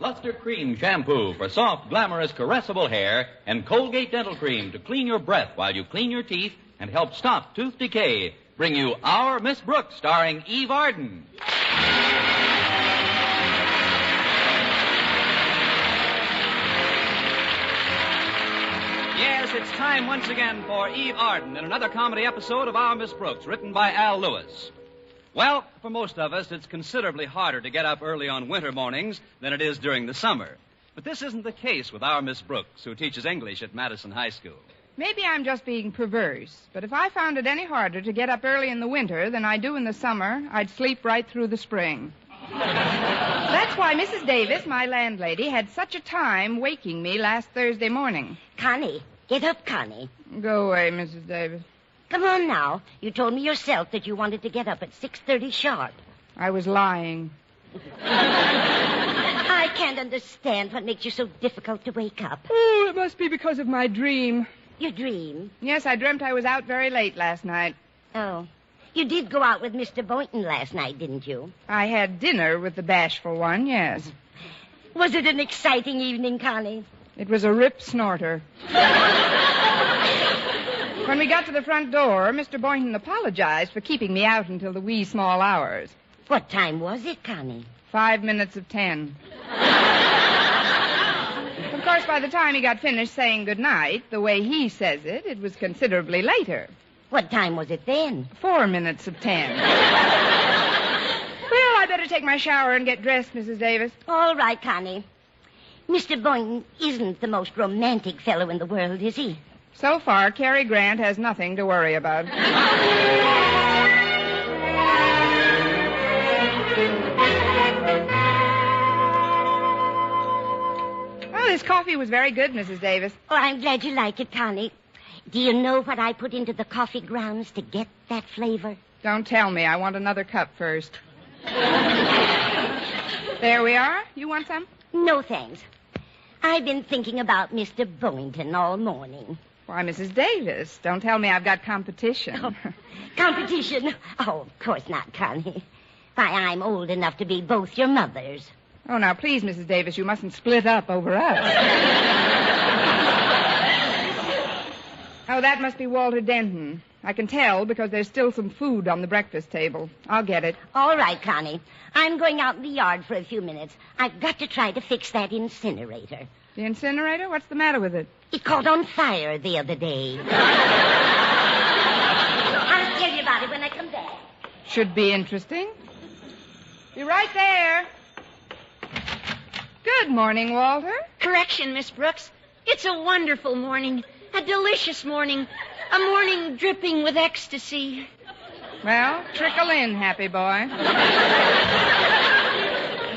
Luster Cream Shampoo for soft, glamorous, caressable hair, and Colgate Dental Cream to clean your breath while you clean your teeth and help stop tooth decay, bring you Our Miss Brooks, starring Eve Arden. Yes, it's time once again for Eve Arden in another comedy episode of Our Miss Brooks, written by Al Lewis. Well, for most of us, it's considerably harder to get up early on winter mornings than it is during the summer. But this isn't the case with our Miss Brooks, who teaches English at Madison High School. Maybe I'm just being perverse, but if I found it any harder to get up early in the winter than I do in the summer, I'd sleep right through the spring. That's why Mrs. Davis, my landlady, had such a time waking me last Thursday morning. Connie, get up, Connie. Go away, Mrs. Davis. Come on now. You told me yourself that you wanted to get up at 6:30 sharp. I was lying. I can't understand what makes you so difficult to wake up. Oh, it must be because of my dream. Your dream? Yes, I dreamt I was out very late last night. Oh. You did go out with Mr. Boynton last night, didn't you? I had dinner with the bashful one, yes. Was it an exciting evening, Connie? It was a rip snorter. When we got to the front door, Mr. Boynton apologized for keeping me out until the wee small hours. What time was it, Connie? 5 minutes of 10. Of course, by the time he got finished saying goodnight, the way he says it, it was considerably later. What time was it then? 4 minutes of 10. Well, I better take my shower and get dressed, Mrs. Davis. All right, Connie. Mr. Boynton isn't the most romantic fellow in the world, is he? So far, Cary Grant has nothing to worry about. Well, this coffee was very good, Mrs. Davis. Oh, I'm glad you like it, Connie. Do you know what I put into the coffee grounds to get that flavor? Don't tell me. I want another cup first. There we are. You want some? No, thanks. I've been thinking about Mr. Boynton all morning. Why, Mrs. Davis, don't tell me I've got competition. Oh, competition? Oh, of course not, Connie. Why, I'm old enough to be both your mothers. Oh, now, please, Mrs. Davis, you mustn't split up over us. Oh, that must be Walter Denton. I can tell because there's still some food on the breakfast table. I'll get it. All right, Connie. I'm going out in the yard for a few minutes. I've got to try to fix that incinerator. The incinerator? What's the matter with it? It caught on fire the other day. I'll tell you about it when I come back. Should be interesting. Be right there. Good morning, Walter. Correction, Miss Brooks. It's a wonderful morning. A delicious morning. A morning dripping with ecstasy. Well, trickle in, happy boy.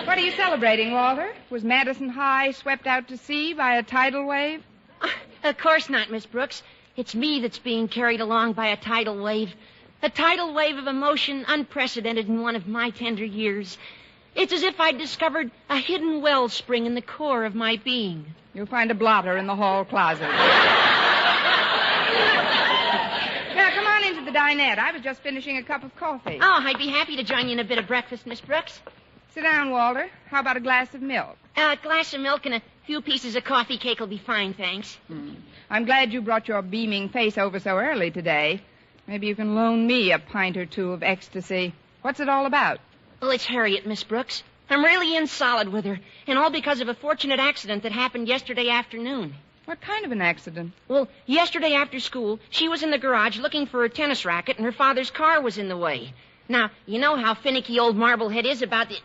What are you celebrating, Walter? Was Madison High swept out to sea by a tidal wave? Of course not, Miss Brooks. It's me that's being carried along by a tidal wave. A tidal wave of emotion unprecedented in one of my tender years. It's as if I'd discovered a hidden wellspring in the core of my being. You'll find a blotter in the hall closet. Now, come on into the dinette. I was just finishing a cup of coffee. Oh, I'd be happy to join you in a bit of breakfast, Miss Brooks. Sit down, Walter. How about a glass of milk? A glass of milk and a few pieces of coffee cake will be fine, thanks. I'm glad you brought your beaming face over so early today. Maybe you can loan me a pint or two of ecstasy. What's it all about? Well, it's Harriet, Miss Brooks. I'm really in solid with her, and all because of a fortunate accident that happened yesterday afternoon. What kind of an accident? Well, yesterday after school, she was in the garage looking for her tennis racket, and her father's car was in the way. Now, you know how finicky old Marblehead is about the...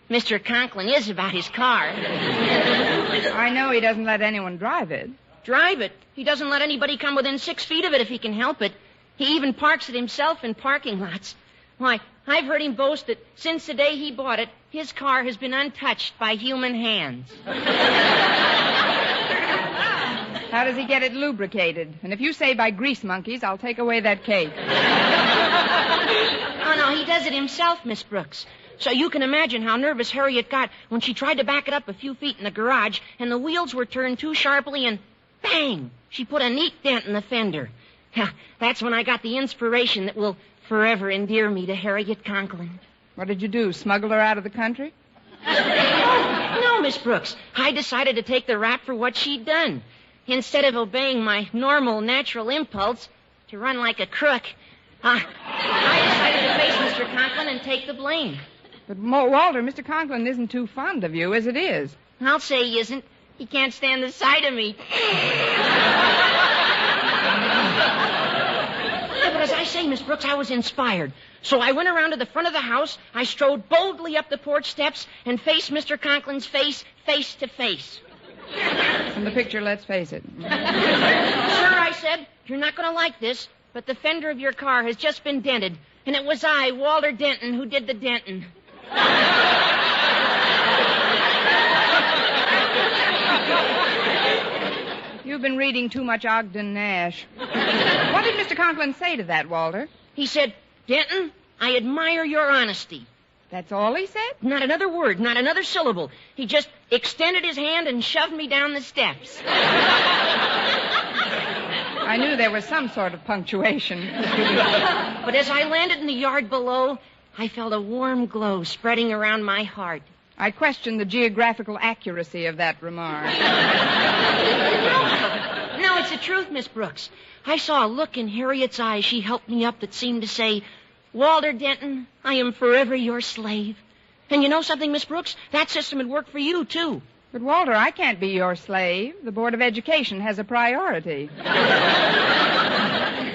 Mr. Conklin is about his car. I know he doesn't let anyone drive it. Drive it? He doesn't let anybody come within 6 feet of it if he can help it. He even parks it himself in parking lots. Why, I've heard him boast that since the day he bought it, his car has been untouched by human hands. How does he get it lubricated? And if you say by grease monkeys, I'll take away that cake. Oh, no, he does it himself, Miss Brooks. So you can imagine how nervous Harriet got when she tried to back it up a few feet in the garage, and the wheels were turned too sharply, and bang! She put a neat dent in the fender. That's when I got the inspiration that will forever endear me to Harriet Conklin. What did you do, smuggle her out of the country? No, Miss Brooks. I decided to take the rap for what she'd done. Instead of obeying my normal, natural impulse to run like a crook, I decided to face Mr. Conklin and take the blame. But, Walter, Mr. Conklin isn't too fond of you as it is. I'll say he isn't. He can't stand the sight of me. But as I say, Miss Brooks, I was inspired. So I went around to the front of the house, I strode boldly up the porch steps, and faced Mr. Conklin's face to face. From the picture, let's face it. Sir, I said, you're not going to like this, but the fender of your car has just been dented, and it was I, Walter Denton, who did the denting. You've been reading too much Ogden Nash. What did Mr. Conklin say to that, Walter? He said, Denton, I admire your honesty. That's all he said? Not another word, not another syllable. He just extended his hand and shoved me down the steps. I knew there was some sort of punctuation. But as I landed in the yard below, I felt a warm glow spreading around my heart. I questioned the geographical accuracy of that remark. No, it's the truth, Miss Brooks. I saw a look in Harriet's eyes she helped me up that seemed to say, Walter Denton, I am forever your slave. And you know something, Miss Brooks? That system would work for you, too. But, Walter, I can't be your slave. The Board of Education has a priority.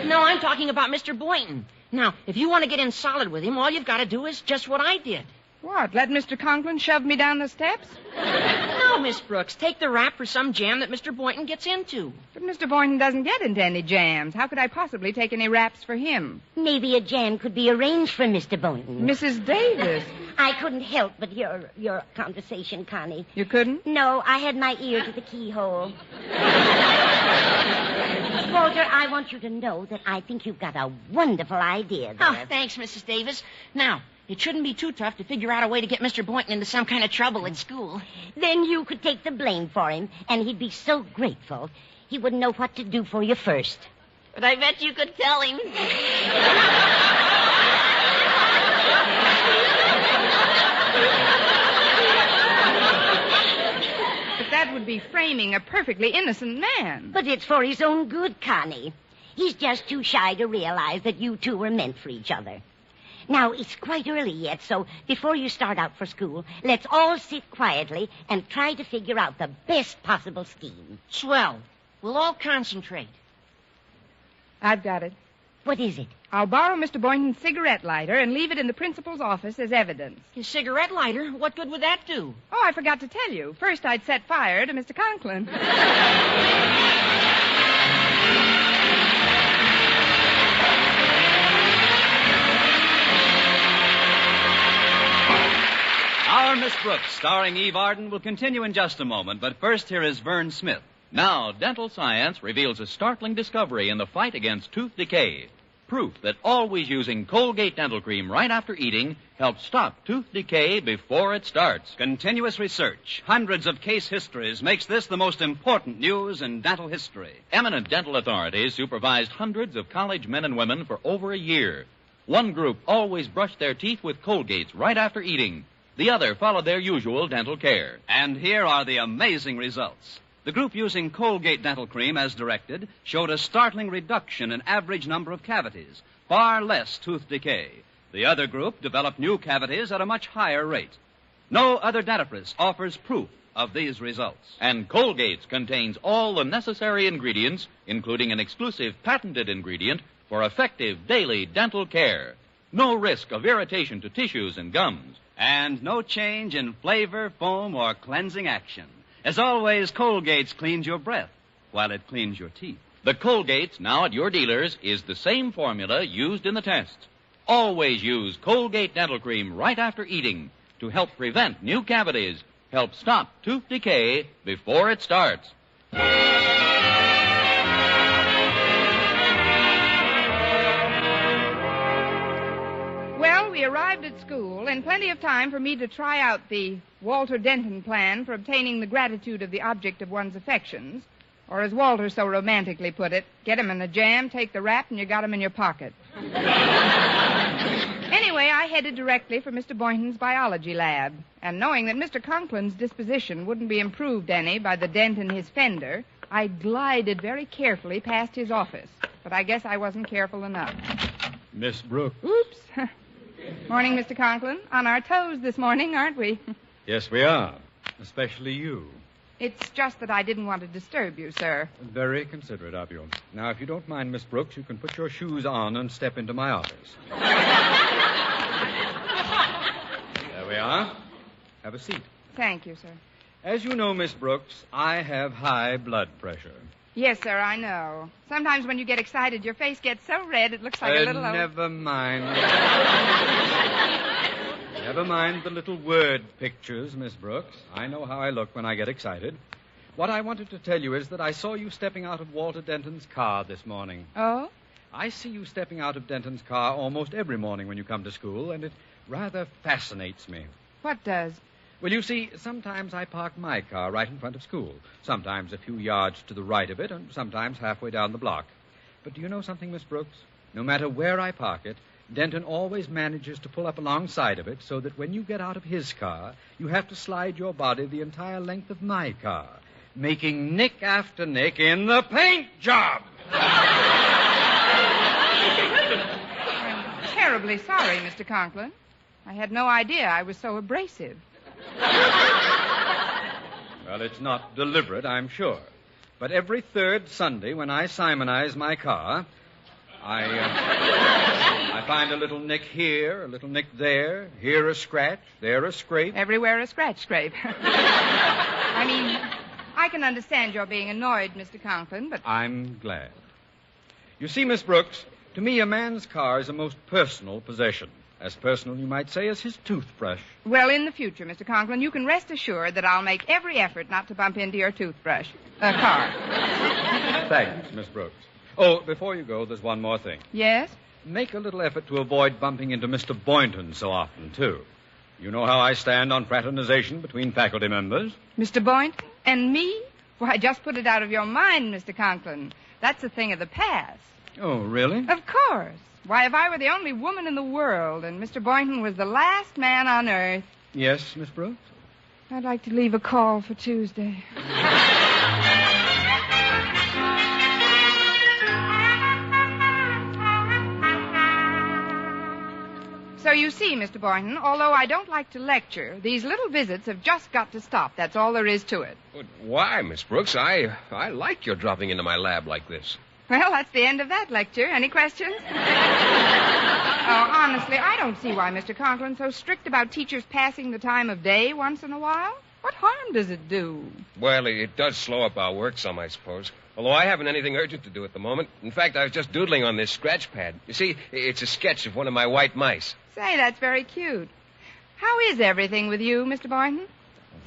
No, I'm talking about Mr. Boynton. Now, if you want to get in solid with him, all you've got to do is just what I did. What, let Mr. Conklin shove me down the steps? No, Miss Brooks. Take the rap for some jam that Mr. Boynton gets into. But Mr. Boynton doesn't get into any jams. How could I possibly take any raps for him? Maybe a jam could be arranged for Mr. Boynton. Mrs. Davis. I couldn't help but hear your conversation, Connie. You couldn't? No, I had my ear to the keyhole. Walter, I want you to know that I think you've got a wonderful idea there. Oh, thanks, Mrs. Davis. Now, it shouldn't be too tough to figure out a way to get Mr. Boynton into some kind of trouble at school. Then you could take the blame for him, and he'd be so grateful. He wouldn't know what to do for you first. But I bet you could tell him. But that would be framing a perfectly innocent man. But it's for his own good, Connie. He's just too shy to realize that you two were meant for each other. Now, it's quite early yet, so before you start out for school, let's all sit quietly and try to figure out the best possible scheme. Swell. We'll all concentrate. I've got it. What is it? I'll borrow Mr. Boynton's cigarette lighter and leave it in the principal's office as evidence. His cigarette lighter? What good would that do? Oh, I forgot to tell you. First, I'd set fire to Mr. Conklin. Our Miss Brooks, starring Eve Arden, will continue in just a moment, but first here is Vern Smith. Now, dental science reveals a startling discovery in the fight against tooth decay. Proof that always using Colgate dental cream right after eating helps stop tooth decay before it starts. Continuous research, hundreds of case histories, makes this the most important news in dental history. Eminent dental authorities supervised hundreds of college men and women for over a year. One group always brushed their teeth with Colgates right after eating. The other followed their usual dental care. And here are the amazing results. The group using Colgate dental cream as directed showed a startling reduction in average number of cavities, far less tooth decay. The other group developed new cavities at a much higher rate. No other dentifrice offers proof of these results. And Colgate's contains all the necessary ingredients, including an exclusive patented ingredient for effective daily dental care. No risk of irritation to tissues and gums. And no change in flavor, foam, or cleansing action. As always, Colgate's cleans your breath while it cleans your teeth. The Colgate's now at your dealers is the same formula used in the test. Always use Colgate dental cream right after eating to help prevent new cavities, help stop tooth decay before it starts. Well, we arrived at school in plenty of time for me to try out the Walter Denton plan for obtaining the gratitude of the object of one's affections. Or as Walter so romantically put it, get 'em in a jam, take the rap, and you got 'em in your pocket. Anyway, I headed directly for Mr. Boynton's biology lab. And knowing that Mr. Conklin's disposition wouldn't be improved any by the dent in his fender, I glided very carefully past his office. But I guess I wasn't careful enough. Miss Brooks. Oops. Morning, Mr. Conklin. On our toes this morning, aren't we? Yes, we are. Especially you. It's just that I didn't want to disturb you, sir. Very considerate of you. Now, if you don't mind, Miss Brooks, you can put your shoes on and step into my office. There we are. Have a seat. Thank you, sir. As you know, Miss Brooks, I have high blood pressure. Yes, sir, I know. Sometimes when you get excited, your face gets so red it looks like a little... Never mind. Never mind the little word pictures, Miss Brooks. I know how I look when I get excited. What I wanted to tell you is that I saw you stepping out of Walter Denton's car this morning. Oh? I see you stepping out of Denton's car almost every morning when you come to school, and it rather fascinates me. What does? Well, you see, sometimes I park my car right in front of school, sometimes a few yards to the right of it, and sometimes halfway down the block. But do you know something, Miss Brooks? No matter where I park it, Denton always manages to pull up alongside of it so that when you get out of his car, you have to slide your body the entire length of my car, making nick after nick in the paint job. I'm terribly sorry, Mr. Conklin. I had no idea I was so abrasive. Well, it's not deliberate, I'm sure. But every third Sunday when I simonize my car, I find a little nick here, a little nick there, here a scratch, there a scrape. Everywhere a scrape. I mean, I can understand your being annoyed, Mr. Conklin, but... I'm glad. You see, Miss Brooks, to me a man's car is a most personal possession. As personal, you might say, as his toothbrush. Well, in the future, Mr. Conklin, you can rest assured that I'll make every effort not to bump into your car. Thanks, Miss Brooks. Oh, before you go, there's one more thing. Yes? Make a little effort to avoid bumping into Mr. Boynton so often, too. You know how I stand on fraternization between faculty members. Mr. Boynton? And me? Why, just put it out of your mind, Mr. Conklin. That's a thing of the past. Oh, really? Of course. Why, if I were the only woman in the world and Mr. Boynton was the last man on earth... Yes, Miss Brooks? I'd like to leave a call for Tuesday. So you see, Mr. Boynton, although I don't like to lecture, these little visits have just got to stop. That's all there is to it. But why, Miss Brooks? I like your dropping into my lab like this. Well, that's the end of that lecture. Any questions? Oh, honestly, I don't see why Mr. Conklin's so strict about teachers passing the time of day once in a while. What harm does it do? Well, it does slow up our work some, I suppose. Although I haven't anything urgent to do at the moment. In fact, I was just doodling on this scratch pad. You see, it's a sketch of one of my white mice. Say, that's very cute. How is everything with you, Mr. Boynton?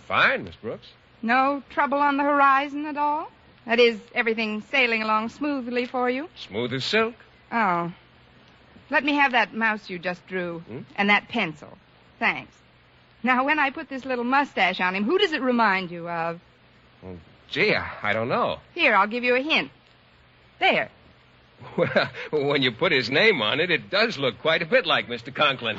Fine, Miss Brooks. No trouble on the horizon at all? That is, everything sailing along smoothly for you? Smooth as silk. Oh. Let me have that mouse you just drew. And that pencil. Thanks. Now, when I put this little mustache on him, who does it remind you of? Well, gee, I don't know. Here, I'll give you a hint. There. Well, when you put his name on it, it does look quite a bit like Mr. Conklin.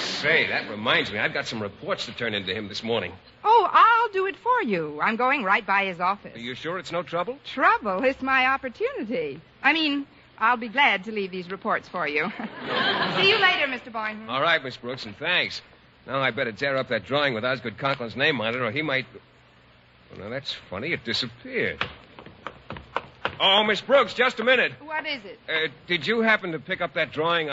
Say, that reminds me. I've got some reports to turn into him this morning. Oh, I'll do it for you. I'm going right by his office. Are you sure it's no trouble? Trouble? It's my opportunity. I mean, I'll be glad to leave these reports for you. See you later, Mr. Boynton. All right, Miss Brooks, and thanks. Now I better tear up that drawing with Osgood Conklin's name on it, or he might... Well, now, that's funny. It disappeared. Oh, Miss Brooks, just a minute. What is it? Did you happen to pick up that drawing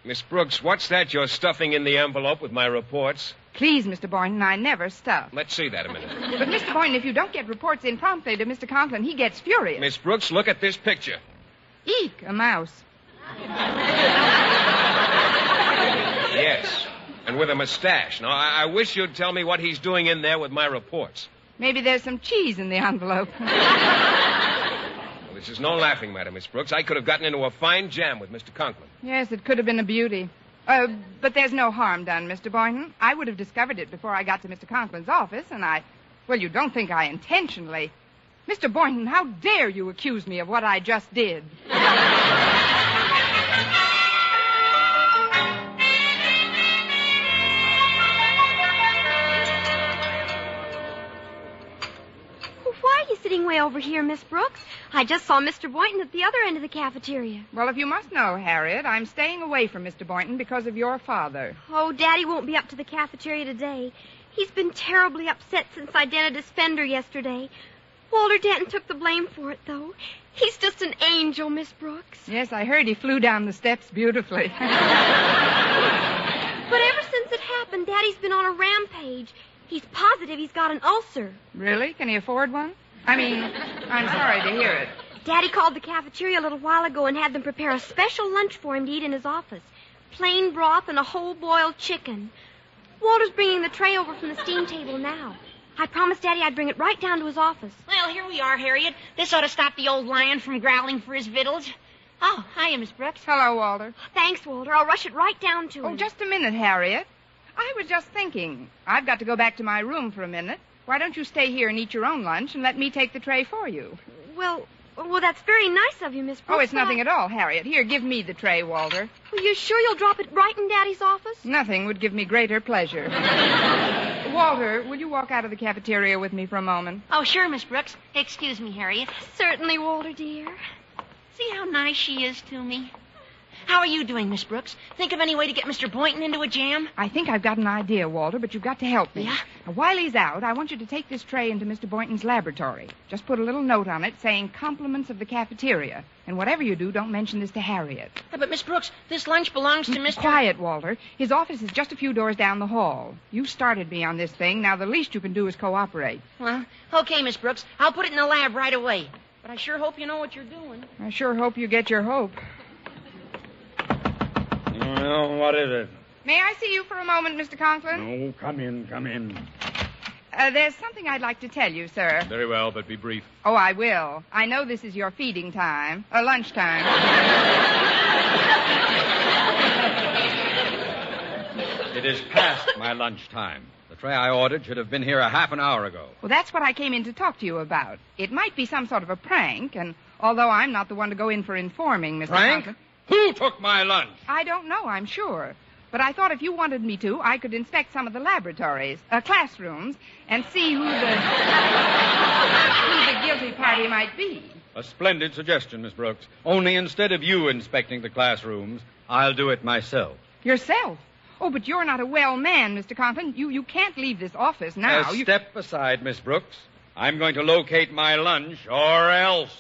Miss Brooks, what's that you're stuffing in the envelope with my reports? Please, Mr. Boynton, I never stuff. Let's see that a minute. But, Mr. Boynton, if you don't get reports in promptly to Mr. Conklin, he gets furious. Miss Brooks, look at this picture. Eek, a mouse. Yes, and with a mustache. Now, I wish you'd tell me what he's doing in there with my reports. Maybe there's some cheese in the envelope. Well, this is no laughing matter, Miss Brooks. I could have gotten into a fine jam with Mr. Conklin. Yes, it could have been a beauty. But there's no harm done, Mr. Boynton. I would have discovered it before I got to Mr. Conklin's office, and well, you don't think I intentionally... Mr. Boynton, how dare you accuse me of what I just did? over here, Miss Brooks. I just saw Mr. Boynton at the other end of the cafeteria. Well, if you must know, Harriet, I'm staying away from Mr. Boynton because of your father. Oh, Daddy won't be up to the cafeteria today. He's been terribly upset since I dented his fender yesterday. Walter Denton took the blame for it, though. He's just an angel, Miss Brooks. Yes, I heard he flew down the steps beautifully. But ever since it happened, Daddy's been on a rampage. He's positive he's got an ulcer. Really? Can he afford one? I'm sorry to hear it. Daddy called the cafeteria a little while ago and had them prepare a special lunch for him to eat in his office. Plain broth and a whole boiled chicken. Walter's bringing the tray over from the steam table now. I promised Daddy I'd bring it right down to his office. Well, here we are, Harriet. This ought to stop the old lion from growling for his victuals. Oh, hiya, Miss Brooks. Hello, Walter. Thanks, Walter. I'll rush it right down to him. Oh, just a minute, Harriet. I was just thinking. I've got to go back to my room for a minute. Why don't you stay here and eat your own lunch and let me take the tray for you? Well, that's very nice of you, Miss Brooks. Oh, it's nothing at all, Harriet. Here, give me the tray, Walter. Are you sure you'll drop it right in Daddy's office? Nothing would give me greater pleasure. Walter, will you walk out of the cafeteria with me for a moment? Oh, sure, Miss Brooks. Excuse me, Harriet. Certainly, Walter, dear. See how nice she is to me? How are you doing, Miss Brooks? Think of any way to get Mr. Boynton into a jam? I think I've got an idea, Walter, but you've got to help me. Yeah? Now, while he's out, I want you to take this tray into Mr. Boynton's laboratory. Just put a little note on it saying compliments of the cafeteria. And whatever you do, don't mention this to Harriet. Yeah, but, Miss Brooks, this lunch belongs to Mr. Quiet, Walter. His office is just a few doors down the hall. You started me on this thing. Now, the least you can do is cooperate. Well, okay, Miss Brooks. I'll put it in the lab right away. But I sure hope you know what you're doing. I sure hope you get your hope. Well, what is it? May I see you for a moment, Mr. Conklin? Oh, come in. There's something I'd like to tell you, sir. Very well, but be brief. Oh, I will. I know this is your feeding time. Lunchtime. It is past my lunchtime. The tray I ordered should have been here a half an hour ago. Well, that's what I came in to talk to you about. It might be some sort of a prank, and although I'm not the one to go in for informing, Mr. Prank? Conklin... Who took my lunch? I don't know, I'm sure. But I thought if you wanted me to, I could inspect some of the laboratories, classrooms, and see who the guilty party might be. A splendid suggestion, Miss Brooks. Only instead of you inspecting the classrooms, I'll do it myself. Yourself? Oh, but you're not a well man, Mr. Conklin. You can't leave this office now. Step aside, Miss Brooks. I'm going to locate my lunch, or else.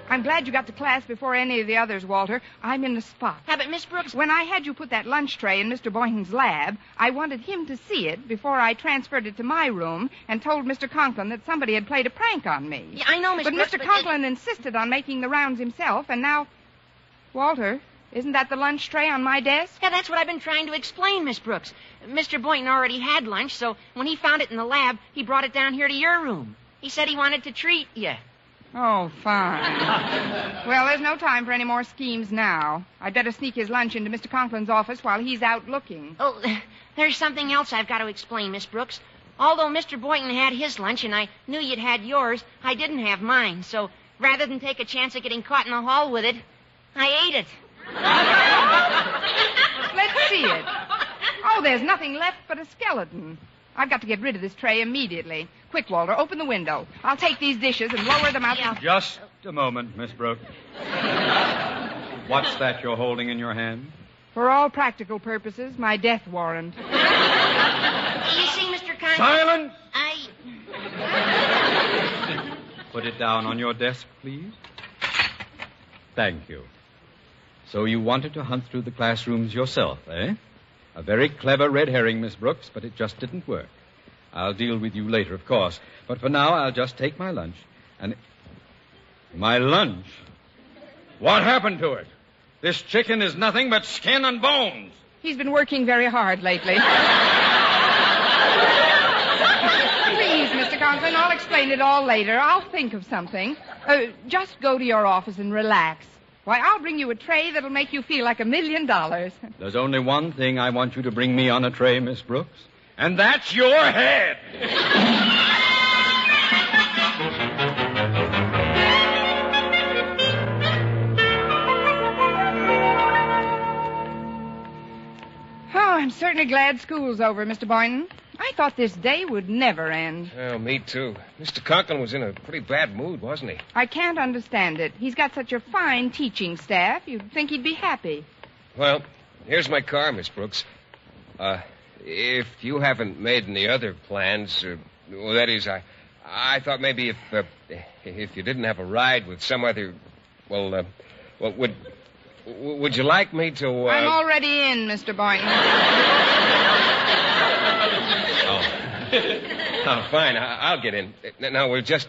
I'm glad you got to class before any of the others, Walter. I'm in the spot. Yeah, but Miss Brooks... When I had you put that lunch tray in Mr. Boynton's lab, I wanted him to see it before I transferred it to my room and told Mr. Conklin that somebody had played a prank on me. Yeah, I know, Miss Brooks, But Mr. Conklin insisted on making the rounds himself, and now... Walter, isn't that the lunch tray on my desk? Yeah, that's what I've been trying to explain, Miss Brooks. Mr. Boynton already had lunch, so when he found it in the lab, he brought it down here to your room. He said he wanted to treat you. Oh, fine. Well, there's no time for any more schemes now. I'd better sneak his lunch into Mr. Conklin's office while he's out looking. Oh, there's something else I've got to explain, Miss Brooks. Although Mr. Boynton had his lunch and I knew you'd had yours, I didn't have mine. So rather than take a chance of getting caught in the hall with it, I ate it. Let's see it. Oh, there's nothing left but a skeleton. I've got to get rid of this tray immediately. Quick, Walter, open the window. I'll take these dishes and lower them out. Yeah. Just a moment, Miss Brooks. What's that you're holding in your hand? For all practical purposes, my death warrant. You see, Mr. Conklin? Silence! I... Put it down on your desk, please. Thank you. So you wanted to hunt through the classrooms yourself, eh? A very clever red herring, Miss Brooks, but it just didn't work. I'll deal with you later, of course. But for now, I'll just take my lunch and... My lunch? What happened to it? This chicken is nothing but skin and bones. He's been working very hard lately. Please, Mr. Conklin, I'll explain it all later. I'll think of something. Just go to your office and relax. Why, I'll bring you a tray that'll make you feel like $1 million. There's only one thing I want you to bring me on a tray, Miss Brooks, and that's your head. Oh, I'm certain certainly glad school's over, Mr. Boynton. I thought this day would never end. Oh, me too. Mr. Conklin was in a pretty bad mood, wasn't he? I can't understand it. He's got such a fine teaching staff. You'd think he'd be happy. Well, here's my car, Miss Brooks. If you haven't made any other plans, well, that is, I thought maybe if you didn't have a ride with some other, well, would you like me to? I'm already in, Mr. Boynton. Oh, fine. I'll get in. Now, we'll just...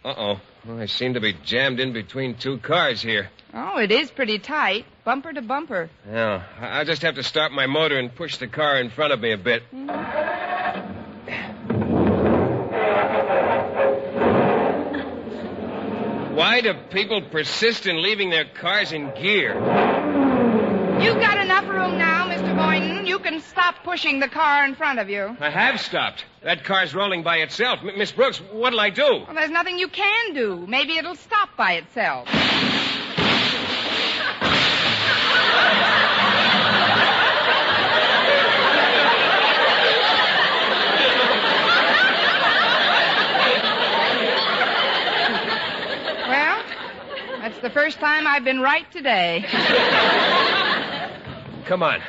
Uh-oh. Well, I seem to be jammed in between two cars here. Oh, it is pretty tight. Bumper to bumper. Yeah. I'll just have to start my motor and push the car in front of me a bit. Why do people persist in leaving their cars in gear? You've got enough room now, Mr. Boynton. You can stop pushing the car in front of you. I have stopped. That car's rolling by itself. Miss Brooks, what'll I do? Well, there's nothing you can do. Maybe it'll stop by itself. Well, that's the first time I've been right today. Come on.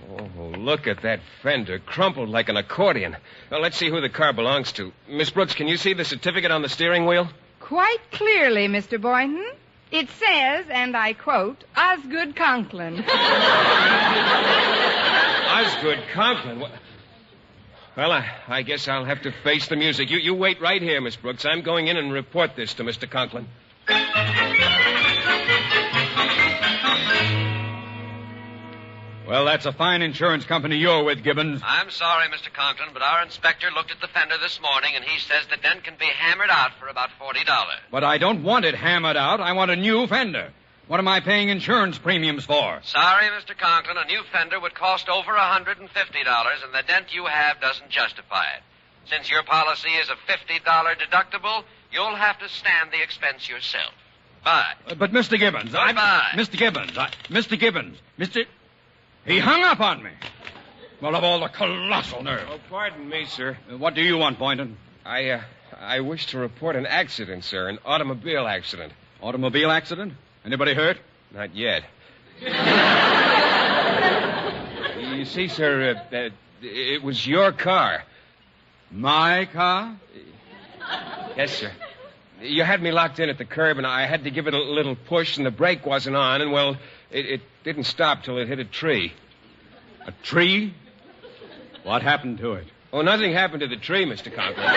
Oh, look at that fender, crumpled like an accordion. Well, let's see who the car belongs to. Miss Brooks, can you see the certificate on the steering wheel? Quite clearly, Mr. Boynton. It says, and I quote, Osgood Conklin. Osgood Conklin? Well, I guess I'll have to face the music. You wait right here, Miss Brooks. I'm going in and report this to Mr. Conklin. Well, that's a fine insurance company you're with, Gibbons. I'm sorry, Mr. Conklin, but our inspector looked at the fender this morning, and he says the dent can be hammered out for about $40. But I don't want it hammered out. I want a new fender. What am I paying insurance premiums for? Sorry, Mr. Conklin, a new fender would cost over $150, and the dent you have doesn't justify it. Since your policy is a $50 deductible, you'll have to stand the expense yourself. Bye. But Mr. Gibbons, Goodbye. Mr. Gibbons, he hung up on me. Well, of all the colossal nerve. Oh, pardon me, sir. What do you want, Boynton? I wish to report an accident, sir, an automobile accident. Automobile accident? Anybody hurt? Not yet. You see, sir, it was your car. My car? Yes, sir. You had me locked in at the curb, and I had to give it a little push, and the brake wasn't on, and, well, it didn't stop till it hit a tree. A tree? What happened to it? Oh, nothing happened to the tree, Mr. Conklin.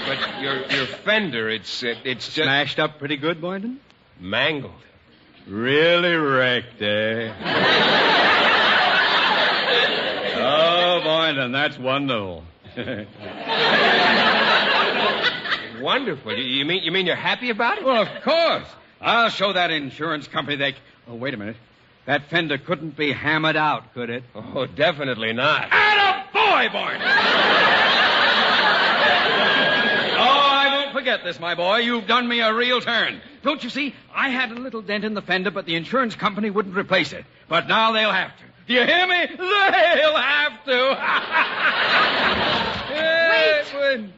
But your fender, it's just... Smashed up pretty good, Boynton? Mangled. Really wrecked, eh? Oh, Boynton, that's wonderful. Wonderful. You mean you're happy about it? Well, of course. I'll show that insurance company they... Oh, wait a minute. That fender couldn't be hammered out, could it? Oh, definitely not. Attaboy, Boynton! I won't forget this, my boy. You've done me a real turn. Don't you see? I had a little dent in the fender, but the insurance company wouldn't replace it. But now they'll have to. Do you hear me? They'll have to. Wait!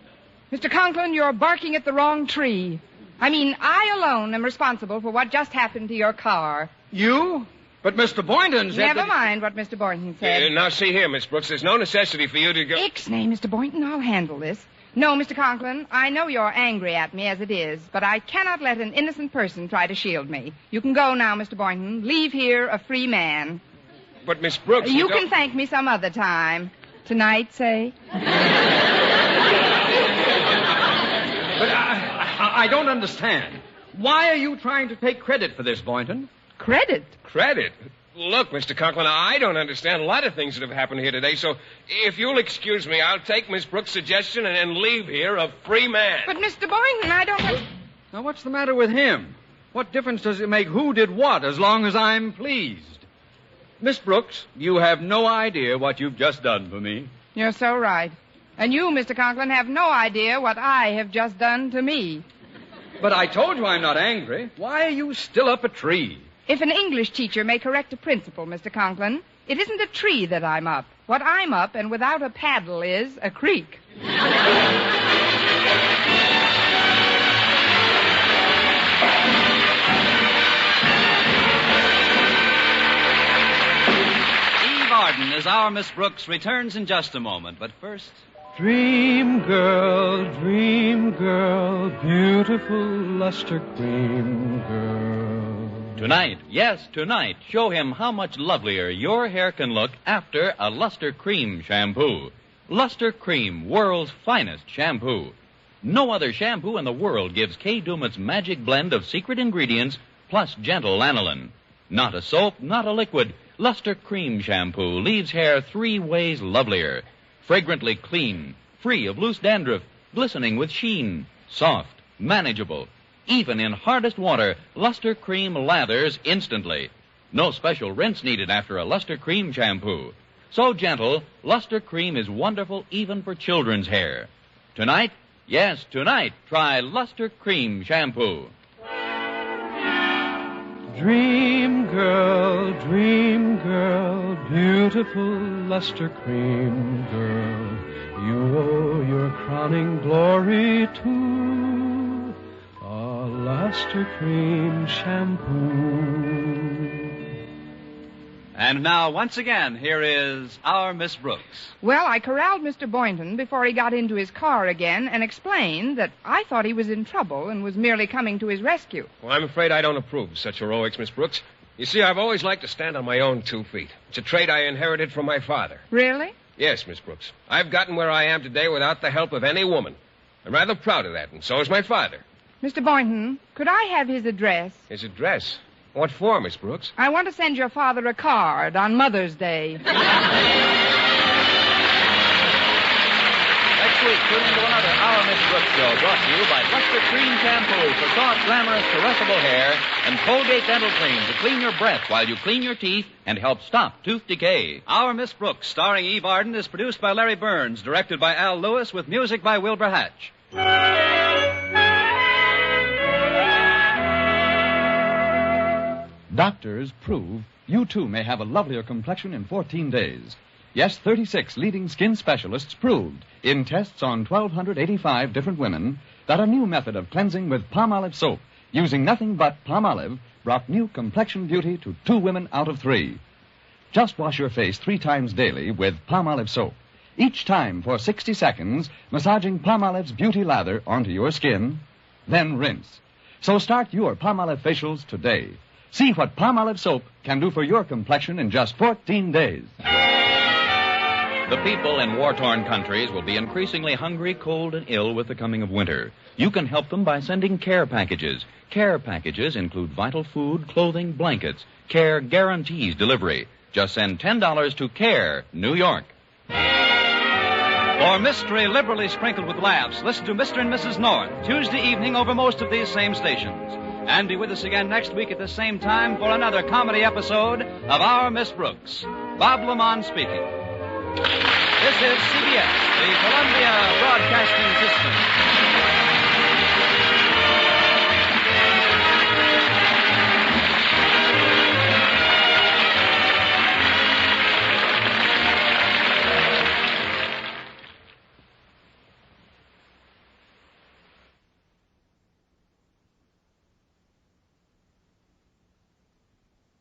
Mr. Conklin, you're barking at the wrong tree. I mean, I alone am responsible for what just happened to your car. You? But Mr. Boynton said Never mind what Mr. Boynton said. Now, see here, Miss Brooks. There's no necessity for you to go... Ixnay, Mr. Boynton, I'll handle this. No, Mr. Conklin, I know you're angry at me as it is, but I cannot let an innocent person try to shield me. You can go now, Mr. Boynton. Leave here a free man. But, Miss Brooks... You can thank me some other time. Tonight, say. But I don't understand. Why are you trying to take credit for this, Boynton? Credit? Credit? Look, Mr. Conklin, I don't understand a lot of things that have happened here today, so if you'll excuse me, I'll take Miss Brooks' suggestion and leave here a free man. But, Mr. Boynton, I don't... Now, what's the matter with him? What difference does it make who did what as long as I'm pleased? Miss Brooks, you have no idea what you've just done for me. You're so right. And you, Mr. Conklin, have no idea what I have just done to me. But I told you I'm not angry. Why are you still up a tree? If an English teacher may correct a principal, Mr. Conklin, it isn't a tree that I'm up. What I'm up, and without a paddle, is a creek. Eve Arden, as our Miss Brooks, returns in just a moment. But first... Dream girl, beautiful luster cream girl. Tonight, yes, tonight, show him how much lovelier your hair can look after a Luster Cream shampoo. Luster Cream, world's finest shampoo. No other shampoo in the world gives Kay Daumit's magic blend of secret ingredients plus gentle lanolin. Not a soap, not a liquid. Luster Cream shampoo leaves hair 3 ways lovelier. Fragrantly clean, free of loose dandruff, glistening with sheen, soft, manageable. Even in hardest water, Luster Cream lathers instantly. No special rinse needed after a Luster Cream shampoo. So gentle, Luster Cream is wonderful even for children's hair. Tonight, yes, tonight, try Luster Cream shampoo. Dream girl, beautiful luster cream girl. You owe your crowning glory to a luster cream shampoo. And now, once again, here is our Miss Brooks. Well, I corralled Mr. Boynton before he got into his car again and explained that I thought he was in trouble and was merely coming to his rescue. Well, I'm afraid I don't approve of such heroics, Miss Brooks. You see, I've always liked to stand on my own 2 feet. It's a trait I inherited from my father. Really? Yes, Miss Brooks. I've gotten where I am today without the help of any woman. I'm rather proud of that, and so is my father. Mr. Boynton, could I have his address? His address? What for, Miss Brooks? I want to send your father a card on Mother's Day. Next week, tune into another Our Miss Brooks show brought to you by Luster Cream Shampoo for soft, glamorous, caressable hair and Colgate Dental Cream to clean your breath while you clean your teeth and help stop tooth decay. Our Miss Brooks, starring Eve Arden, is produced by Larry Burns, directed by Al Lewis, with music by Wilbur Hatch. Doctors prove you too may have a lovelier complexion in 14 days. Yes, 36 leading skin specialists proved in tests on 1,285 different women that a new method of cleansing with Palmolive soap using nothing but Palmolive brought new complexion beauty to 2 women out of 3. Just wash your face 3 times daily with Palmolive soap. Each time for 60 seconds, massaging Palmolive's beauty lather onto your skin, then rinse. So start your Palmolive facials today. See what Palmolive soap can do for your complexion in just 14 days. The people in war-torn countries will be increasingly hungry, cold, and ill with the coming of winter. You can help them by sending care packages. Care packages include vital food, clothing, blankets. Care guarantees delivery. Just send $10 to Care, New York. For mystery liberally sprinkled with laughs, listen to Mr. and Mrs. North, Tuesday evening over most of these same stations. And be with us again next week at the same time for another comedy episode of Our Miss Brooks. Bob Lamont speaking. This is CBS, the Columbia Broadcasting System.